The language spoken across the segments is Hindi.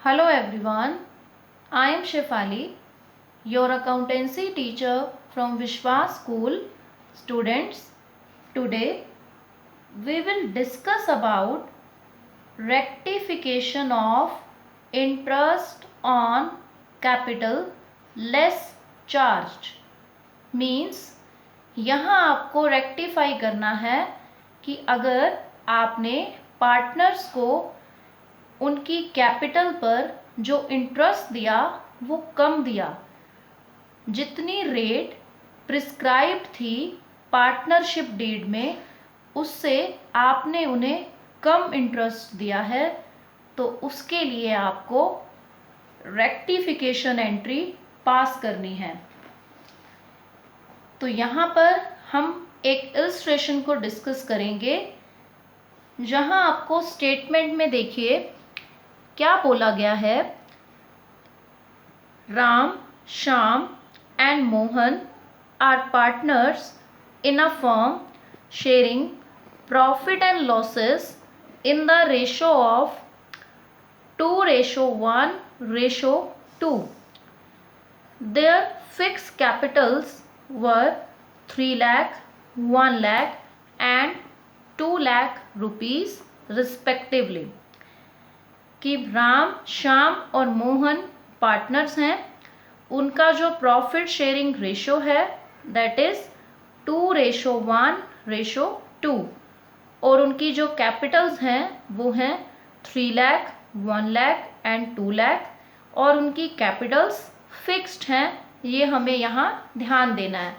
Hello everyone, I am Shefali, your accountancy teacher from Vishwas School. Students, today we will discuss about rectification of interest on capital less charged. Means यहाँ आपको रेक्टिफाई करना है कि अगर आपने पार्टनर्स को उनकी कैपिटल पर जो इंटरेस्ट दिया वो कम दिया, जितनी रेट प्रिस्क्राइब्ड थी पार्टनरशिप डीड में उससे आपने उन्हें कम इंटरेस्ट दिया है, तो उसके लिए आपको रेक्टिफिकेशन एंट्री पास करनी है। तो यहाँ पर हम एक इलस्ट्रेशन को डिस्कस करेंगे, जहाँ आपको स्टेटमेंट में देखिए क्या बोला गया है। Ram, Shyam and Mohan are partners in a firm sharing profit and losses in the ratio of 2:1:2. Their fixed capitals were 3 lakh, 1 lakh and 2 lakh rupees respectively. कि राम, श्याम और मोहन पार्टनर्स हैं, उनका जो प्रॉफिट शेयरिंग रेशो है दैट इज 2:1:2 और उनकी जो कैपिटल्स हैं वो हैं 3 लाख, 1 लाख एंड 2 लाख और उनकी कैपिटल्स फिक्स्ड हैं। ये हमें यहाँ ध्यान देना है।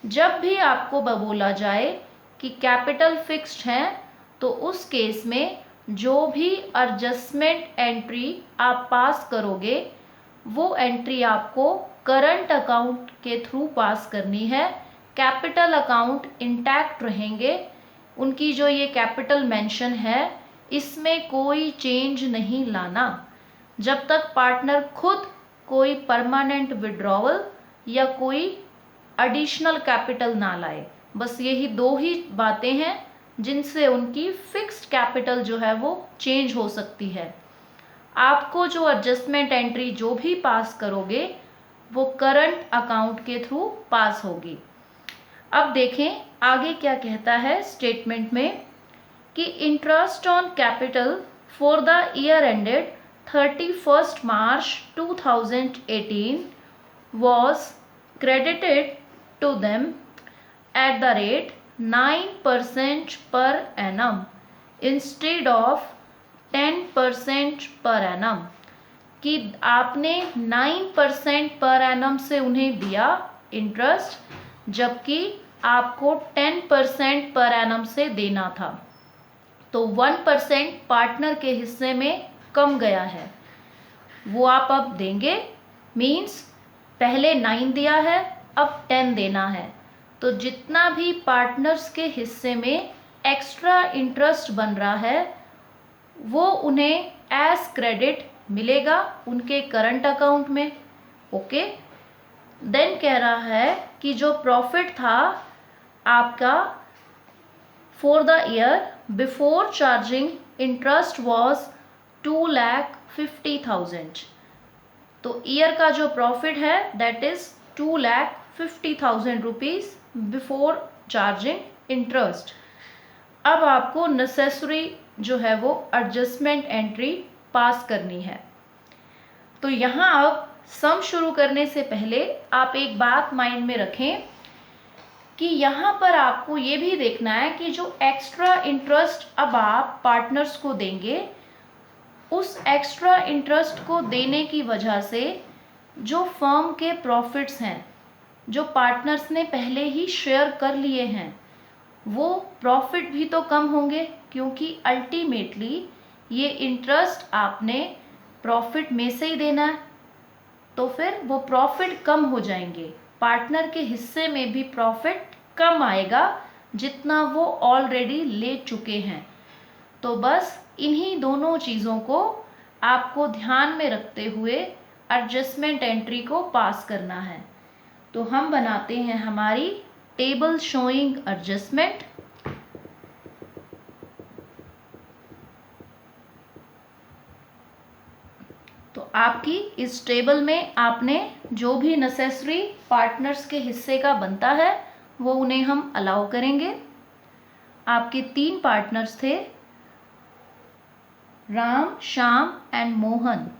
जब भी आपको बोला जाए कि कैपिटल फिक्स्ड हैं तो उस केस में जो भी एडजस्टमेंट एंट्री आप पास करोगे वो एंट्री आपको करंट अकाउंट के थ्रू पास करनी है। कैपिटल अकाउंट इंटैक्ट रहेंगे, उनकी जो ये कैपिटल मेंशन है इसमें कोई चेंज नहीं लाना जब तक पार्टनर खुद कोई परमानेंट विड्रॉवल या कोई एडिशनल कैपिटल ना लाए। बस यही दो ही बातें हैं जिनसे उनकी फिक्स्ड कैपिटल जो है वो चेंज हो सकती है। आपको जो एडजस्टमेंट एंट्री जो भी पास करोगे वो करंट अकाउंट के थ्रू पास होगी। अब देखें आगे क्या कहता है स्टेटमेंट में कि interest on capital for the year ended 31st March 2018 was credited to them at the rate 9% per annum instead of 10% per annum। कि आपने 9% पर एनम से उन्हें दिया इंटरेस्ट, जबकि आपको 10% पर एनम से देना था, तो 1% पार्टनर के हिस्से में कम गया है, वो आप अब देंगे। मीन्स पहले 9 दिया है, अब 10 देना है, तो जितना भी पार्टनर्स के हिस्से में एक्स्ट्रा इंटरेस्ट बन रहा है वो उन्हें एज क्रेडिट मिलेगा उनके करंट अकाउंट में। ओके, देन कह रहा है कि जो प्रॉफिट था आपका for the year before charging interest was 2,50,000। तो ईयर का जो प्रॉफिट है that is 2,50,000 rupees before charging interest. अब आपको नेसेसरी जो है वो एडजस्टमेंट एंट्री पास करनी है। तो यहाँ अब सम शुरू करने से पहले आप एक बात माइंड में रखें कि यहाँ पर आपको ये भी देखना है कि जो एक्स्ट्रा इंटरेस्ट अब आप पार्टनर्स को देंगे उस एक्स्ट्रा इंटरेस्ट को देने की वजह से जो फर्म के प्रॉफिट्स हैं जो पार्टनर्स ने पहले ही शेयर कर लिए हैं वो प्रॉफिट भी तो कम होंगे, क्योंकि अल्टीमेटली ये इंटरेस्ट आपने प्रॉफिट में से ही देना है, तो फिर वो प्रॉफिट कम हो जाएंगे, पार्टनर के हिस्से में भी प्रॉफिट कम आएगा जितना वो ऑलरेडी ले चुके हैं। तो बस इन्हीं दोनों चीज़ों को आपको ध्यान में रखते हुए एडजस्टमेंट एंट्री को पास करना है। तो हम बनाते हैं हमारी टेबल शोइंग एडजस्टमेंट। आपकी इस टेबल में आपने जो भी नेसेसरी पार्टनर्स के हिस्से का बनता है वो उन्हें हम अलाउ करेंगे। आपके 3 पार्टनर्स थे, राम, श्याम एंड मोहन।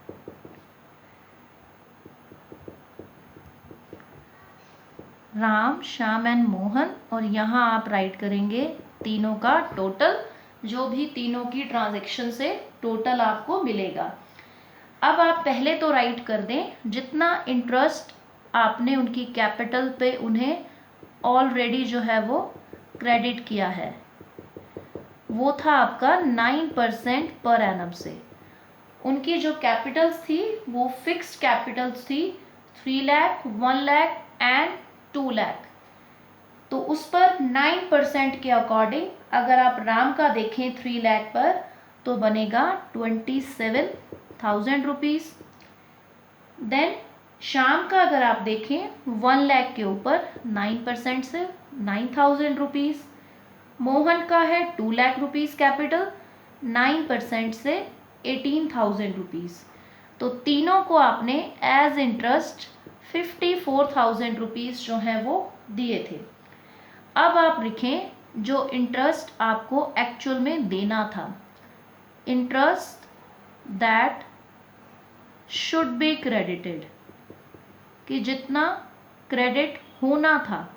राम, श्याम एंड मोहन, और यहाँ आप राइट करेंगे तीनों का टोटल, जो भी तीनों की ट्रांजैक्शन से टोटल आपको मिलेगा। अब आप पहले तो राइट कर दें जितना इंटरेस्ट आपने उनकी कैपिटल पे उन्हें ऑलरेडी जो है वो क्रेडिट किया है, वो था आपका 9% पर एनम से। उनकी जो कैपिटल्स थी वो फिक्स्ड कैपिटल्स थी 3 लाख, 1 लाख एंड 2 लाख। तो उस पर 9% के अकॉर्डिंग अगर आप राम का देखें 3 लाख पर तो बनेगा 27,000 रुपीज़। देन श्याम का अगर आप देखें 1 लाख के ऊपर 9% से 9,000 रुपीज़। मोहन का है 2 लाख रुपीज़ कैपिटल, 9% से 18,000 रुपीज़। तो तीनों को आपने एज इंटरेस्ट 54,000 रुपीज़ जो है वो दिए थे। अब आप लिखें जो इंटरेस्ट आपको एक्चुअल में देना था, interest that should be credited, कि जितना क्रेडिट होना था।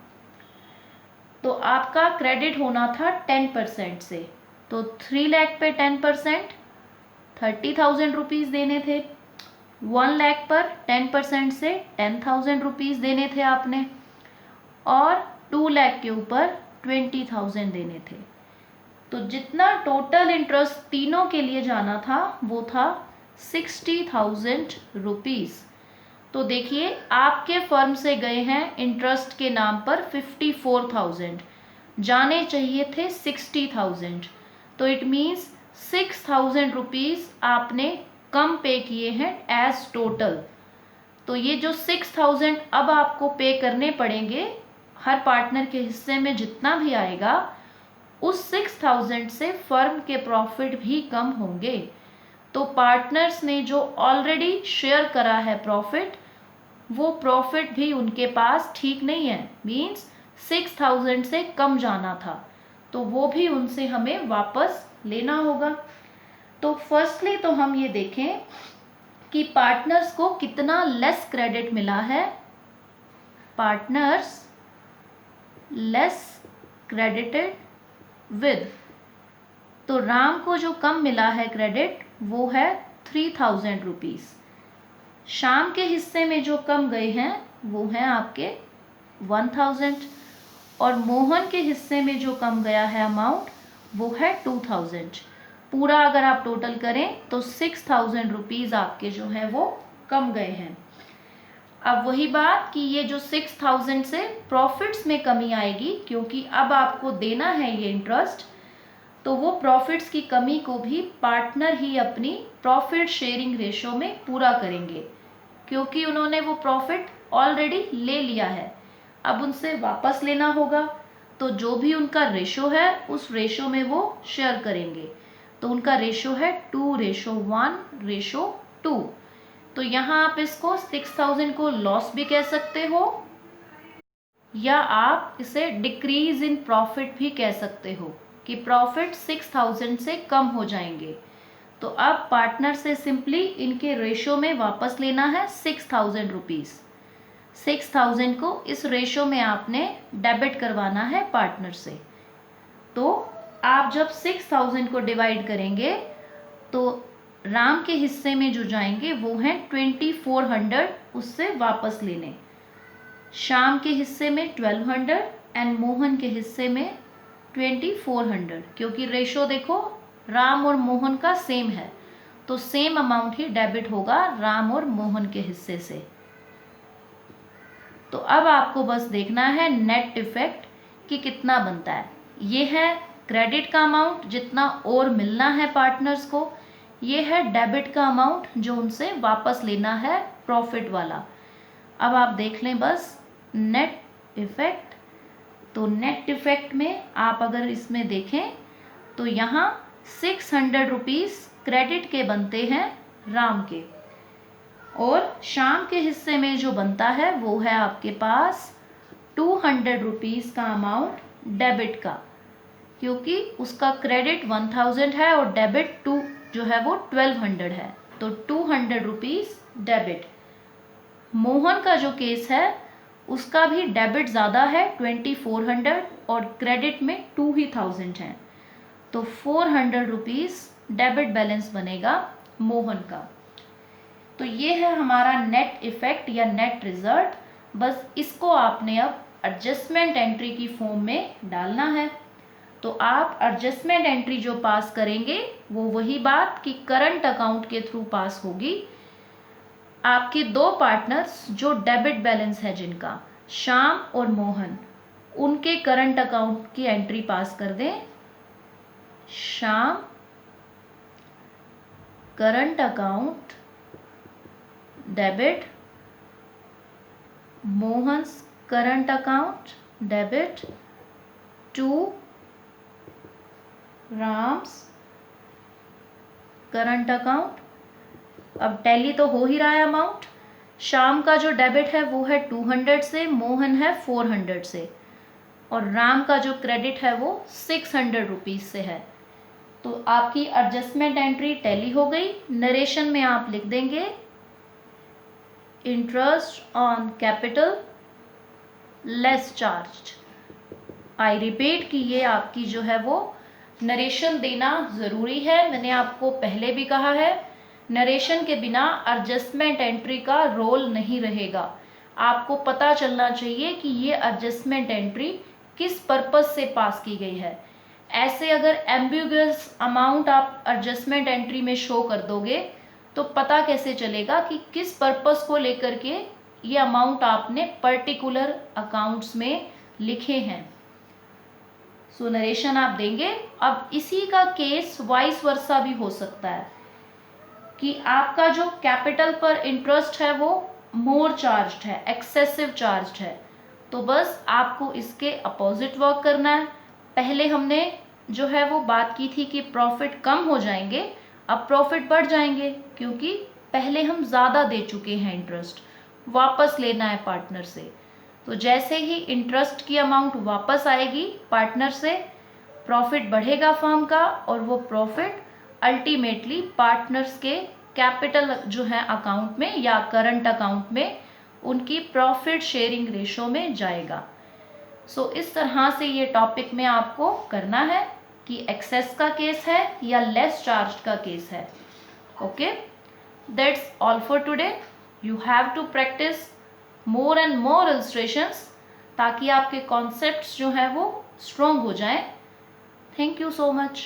तो आपका क्रेडिट होना था 10% से, तो 3 लाख पे 10% 30,000 रुपीज़ देने थे। 1 लाख पर 10% से 10,000 रुपीज़ देने थे आपने, और 2 लाख के ऊपर 20,000 देने थे। तो जितना टोटल इंटरेस्ट तीनों के लिए जाना था वो था 60,000 रुपीज़। तो देखिए आपके फर्म से गए हैं इंटरेस्ट के नाम पर 54,000, जाने चाहिए थे 60,000। तो इट मीन्स 6,000 रुपीज़ आपने कम पे किए हैं एज टोटल। तो ये जो 6,000 अब आपको पे करने पड़ेंगे, हर पार्टनर के हिस्से में जितना भी आएगा उस 6,000 से फर्म के प्रॉफिट भी कम होंगे। तो पार्टनर्स ने जो ऑलरेडी शेयर करा है प्रॉफिट, वो प्रॉफिट भी उनके पास ठीक नहीं है, मीन्स 6,000 से कम जाना था, तो वो भी उनसे हमें वापस लेना होगा। तो फर्स्टली तो हम ये देखें कि पार्टनर्स को कितना लेस क्रेडिट मिला है। पार्टनर्स लेस क्रेडिटेड विद, तो राम को जो कम मिला है क्रेडिट वो है 3,000 रुपीज़। श्याम के हिस्से में जो कम गए हैं वो हैं आपके 1,000, और मोहन के हिस्से में जो कम गया है अमाउंट वो है 2,000। पूरा अगर आप टोटल करें तो 6,000 रुपीज़ आपके जो है वो कम गए हैं। अब वही बात कि ये जो 6,000 से प्रॉफिट्स में कमी आएगी, क्योंकि अब आपको देना है ये इंटरेस्ट, तो वो प्रॉफिट्स की कमी को भी पार्टनर ही अपनी प्रॉफिट शेयरिंग रेशो में पूरा करेंगे, क्योंकि उन्होंने वो प्रॉफिट ऑलरेडी ले लिया है, अब उनसे वापस लेना होगा। तो जो भी उनका रेशो है उस रेशो में वो शेयर करेंगे। तो उनका रेशो है 2:1:2। तो यहाँ आप इसको 6,000 को लॉस भी कह सकते हो, या आप इसे डिक्रीज इन प्रॉफिट भी कह सकते हो कि प्रॉफिट 6,000 से कम हो जाएंगे। तो अब पार्टनर से सिंपली इनके रेशो में वापस लेना है 6,000 रुपीज़। 6,000 को इस रेशो में आपने डेबिट करवाना है पार्टनर से। तो आप जब 6,000 को डिवाइड करेंगे तो राम के हिस्से में जो जाएंगे वो हैं 2,400 उससे वापस लेने, श्याम के हिस्से में 1,200 एंड मोहन के हिस्से में 2,400। क्योंकि रेशो देखो राम और मोहन का सेम है, तो सेम अमाउंट ही डेबिट होगा राम और मोहन के हिस्से से। तो अब आपको बस देखना है नेट इफेक्ट कि कितना बनता है। ये है क्रेडिट का अमाउंट जितना और मिलना है पार्टनर्स को, ये है डेबिट का अमाउंट जो उनसे वापस लेना है प्रॉफिट वाला। अब आप देख लें बस नेट इफेक्ट। तो नेट इफेक्ट में आप अगर इसमें देखें तो यहाँ 600 रुपीज़ क्रेडिट के बनते हैं राम के, और शाम के हिस्से में जो बनता है वो है आपके पास 200 रुपीज़ का अमाउंट डेबिट का, क्योंकि उसका क्रेडिट 1000 है और डेबिट जो है वो 1200 है, तो 200 रुपीज़ डेबिट। मोहन का जो केस है उसका भी डेबिट ज़्यादा है 2400 और क्रेडिट में 2000 है, तो 400 रुपीज़ डेबिट बैलेंस बनेगा मोहन का। तो ये है हमारा नेट इफ़ेक्ट या नेट रिज़ल्ट। बस इसको आपने अब एडजस्टमेंट एंट्री की फॉर्म में डालना है। तो आप एडजस्टमेंट एंट्री जो पास करेंगे वो वही बात कि करंट अकाउंट के थ्रू पास होगी। आपके दो पार्टनर्स जो डेबिट बैलेंस है जिनका, श्याम और मोहन, उनके करंट अकाउंट की एंट्री पास कर दें। Shyam current account debit, Mohan's current account debit to Ram's current account. अब टैली तो हो ही रहा है अमाउंट। श्याम का जो डेबिट है वो है 200 से, मोहन है 400 से, और राम का जो क्रेडिट है वो 600 रुपीज़ से है। तो आपकी एडजस्टमेंट एंट्री टैली हो गई। नरेशन में आप लिख देंगे interest on capital less charge. I repeat कि ये आपकी जो है वो नरेशन देना ज़रूरी है। मैंने आपको पहले भी कहा है, नरेशन के बिना एडजस्टमेंट एंट्री का रोल नहीं रहेगा। आपको पता चलना चाहिए कि ये एडजस्टमेंट एंट्री किस पर्पज़ से पास की गई है। ऐसे अगर एम्बिगुअस अमाउंट आप एडजस्टमेंट एंट्री में शो कर दोगे तो पता कैसे चलेगा कि किस पर्पज़ को लेकर के ये अमाउंट आपने पर्टिकुलर अकाउंट्स में लिखे हैं। सो नरेशन आप देंगे। अब इसी का केस वाइस वर्सा भी हो सकता है कि आपका जो कैपिटल पर इंटरेस्ट है वो मोर चार्ज्ड है, एक्सेसिव चार्ज्ड है, तो बस आपको इसके अपोजिट वर्क करना है। पहले हमने जो है वो बात की थी कि प्रॉफिट कम हो जाएंगे, अब प्रॉफिट बढ़ जाएंगे, क्योंकि पहले हम ज़्यादा दे चुके हैं इंटरेस्ट, वापस लेना है पार्टनर से। तो जैसे ही इंटरेस्ट की अमाउंट वापस आएगी पार्टनर से, प्रॉफिट बढ़ेगा फर्म का, और वो प्रॉफिट अल्टीमेटली पार्टनर्स के कैपिटल जो है अकाउंट में या करंट अकाउंट में उनकी प्रॉफिट शेयरिंग रेशो में जाएगा। सो इस तरह से ये टॉपिक में आपको करना है कि एक्सेस का केस है या लेस चार्ज का केस है। Okay, that's all for today. You have to practise more and more illustrations ताकि आपके कॉन्सेप्ट्स जो हैं वो स्ट्रॉन्ग हो जाएं। Thank you so much.